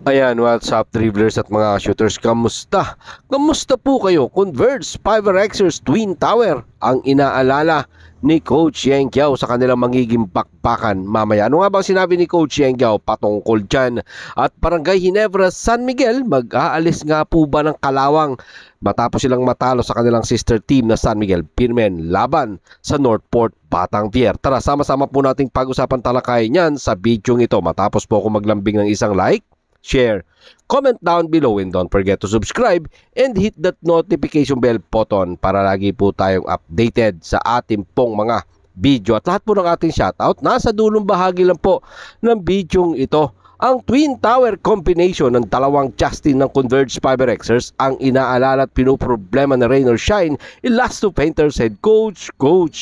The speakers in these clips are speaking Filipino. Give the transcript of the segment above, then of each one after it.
Ayan, what's up dribblers at mga shooters, kamusta? Kamusta po kayo? Converge Fiberxers Twin Tower ang inaalala ni Coach Yeng Kiao sa kanilang magiging bakbakan mamaya. Ano nga bang sinabi ni Coach Yeng Kiao patungkol dyan? At Barangay Ginebra San Miguel, mag-aalis nga po ba ng Kalawang matapos silang matalo sa kanilang sister team na San Miguel Pirmen laban sa Northport Batang Pier? Tara, sama-sama po nating pag-usapan talakayan yan sa video ito. Matapos po ako maglambing ng isang like, share, comment down below, and don't forget to subscribe and hit that notification bell button para lagi po tayong updated sa ating pong mga video. At lahat po ng ating shoutout nasa dulong bahagi lang po ng video ito. Ang Twin Tower combination ng dalawang Justin ng Converge Fiberxers ang inaalala at pinoproblema na rain or shine Elasto Painters head coach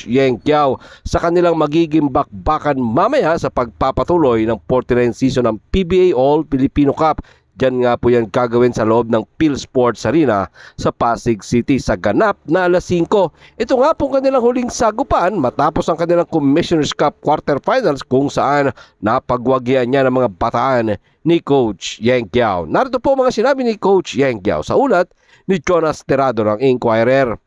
Yeng Kiao sa kanilang magiging bakbakan mamaya sa pagpapatuloy ng 49th season ng PBA All Filipino Cup. Diyan nga po yan gagawin sa loob ng Phil Sports Arena sa Pasig City sa ganap na alas 5. Ito nga po kanilang huling sagupan matapos ang kanilang Commissioner's Cup quarterfinals kung saan napagwagyan niya ng mga bataan ni Coach Yeng Kiao. Narito po mga sinabi ni Coach Yeng Kiao sa ulat ni Jonas Terrado ng Inquirer.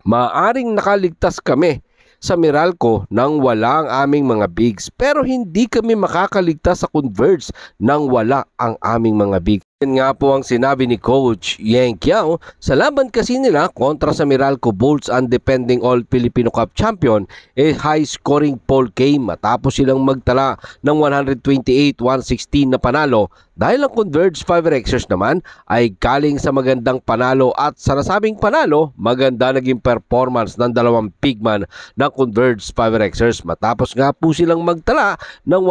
Maaring nakaligtas kami sa Meralco nang wala ang aming mga bigs, pero hindi kami makakaligtas sa Converge nang wala ang aming mga bigs. Yan nga po ang sinabi ni Coach Yeng Kiao sa laban kasi nila kontra sa Meralco Bolts, ang defending All Filipino Cup champion, high scoring ball game matapos silang magtala ng 128-116 na panalo, dahil ang Converge Fiberxers naman ay galing sa magandang panalo, at sa nasabing panalo maganda naging performance ng dalawang bigman ng Converge Fiberxers matapos nga po silang magtala ng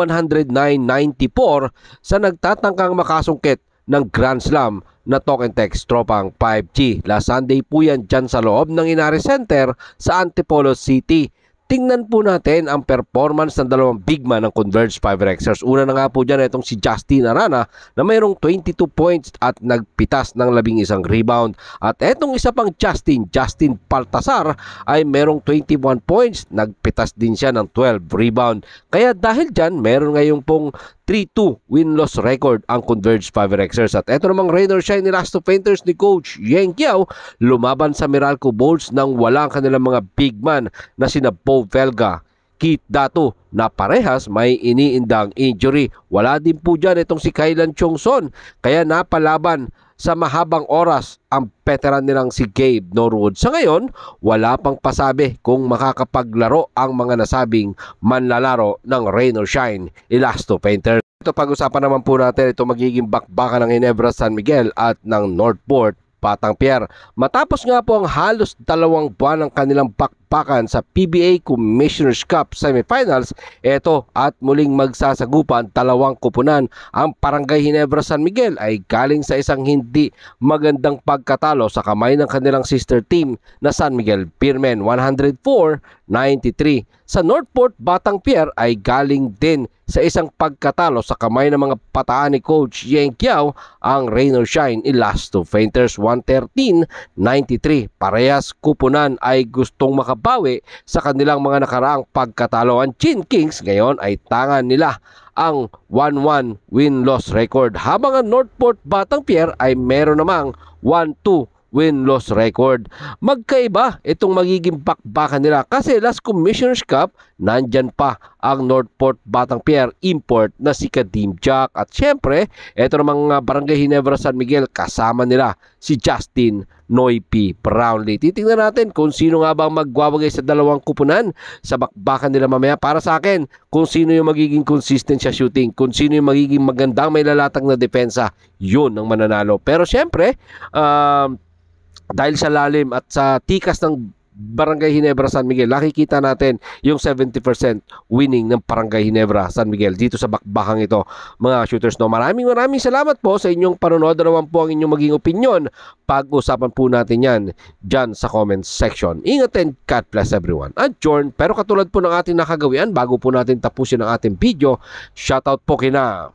109-94 sa nagtatangkang makasungkit ng Grand Slam na Talk and Text Tropang 5G. Last Sunday po yan dyan sa loob ng Inari Center sa Antipolo City. Tingnan po natin ang performance ng dalawang bigman ng Converge Fiberxers. Una na nga po dyan itong si Justin Arana na mayroong 22 points at nagpitas ng 11 rebound. At etong isa pang Justin Baltasar ay mayroong 21 points, nagpitas din siya ng 12 rebound. Kaya dahil dyan, meron ngayong pong 3-2 win-loss record ang Converge Fiberxers. At eto namang rain or shine Elasto Painters ni Coach Yeng Kiao, lumaban sa Meralco Bolts nang wala ang kanilang mga bigman na sina Bo Velga, Keith Dato na parehas may iniindang injury. Wala din po dyan itong si Kailan Chongson, kaya napalaban sa mahabang oras ang veteran nilang si Gabe Norwood. Sa ngayon, wala pang pasabi kung makakapaglaro ang mga nasabing manlalaro ng rain or shine Elasto Painters. Ito, pag-usapan naman po natin ito magiging bakbakan ng Ginebra San Miguel at ng Northport Batang Pier. Matapos nga po ang halos 2 buwan ng kanilang bakbakan sa PBA Commissioner's Cup semifinals, eto at muling magsasagupan 2 kupunan. Ang Barangay Ginebra San Miguel ay galing sa isang hindi magandang pagkatalo sa kamay ng kanilang sister team na San Miguel Pirmen 104-93. Sa Northport Batang Pier ay galing din sa isang pagkatalo sa kamay ng mga pataan ni Coach Yeng Kiao, ang rain or shine Elasto Painters 113-93. Parehas kupunan ay gustong makabawi sa kanilang mga nakaraang pagkatalo. Ang Chin Kings ngayon ay tangan nila ang 1-1 win-loss record, habang ang Northport Batang Pier ay meron namang 1-2 win-loss record. Magkaiba itong magiging bakbakan nila kasi last Commissioner's Cup, nandyan pa ang Northport Batang Pier import na si Kadim Jack. At syempre, ito namang Barangay Ginebra San Miguel, kasama nila si Justin Noy P. Brownlee. Titingnan natin kung sino nga bang magwawagay sa dalawang kupunan sa bakbakan nila mamaya. Para sa akin, kung sino yung magiging consistent sa shooting, kung sino yung magiging magandang may lalatag na depensa, yun ang mananalo. Pero syempre, dahil sa lalim at sa tikas ng Barangay Ginebra San Miguel, nakikita natin yung 70% winning ng Barangay Ginebra San Miguel dito sa bakbakang ito, mga shooters. No, maraming salamat po sa inyong panonood. Naman po ang inyong maging opinion. Pag-usapan po natin yan dyan sa comment section. Ingat and God bless everyone. Adjourn. Pero katulad po ng ating nakagawian, bago po natin tapusin ang ating video, shoutout po kina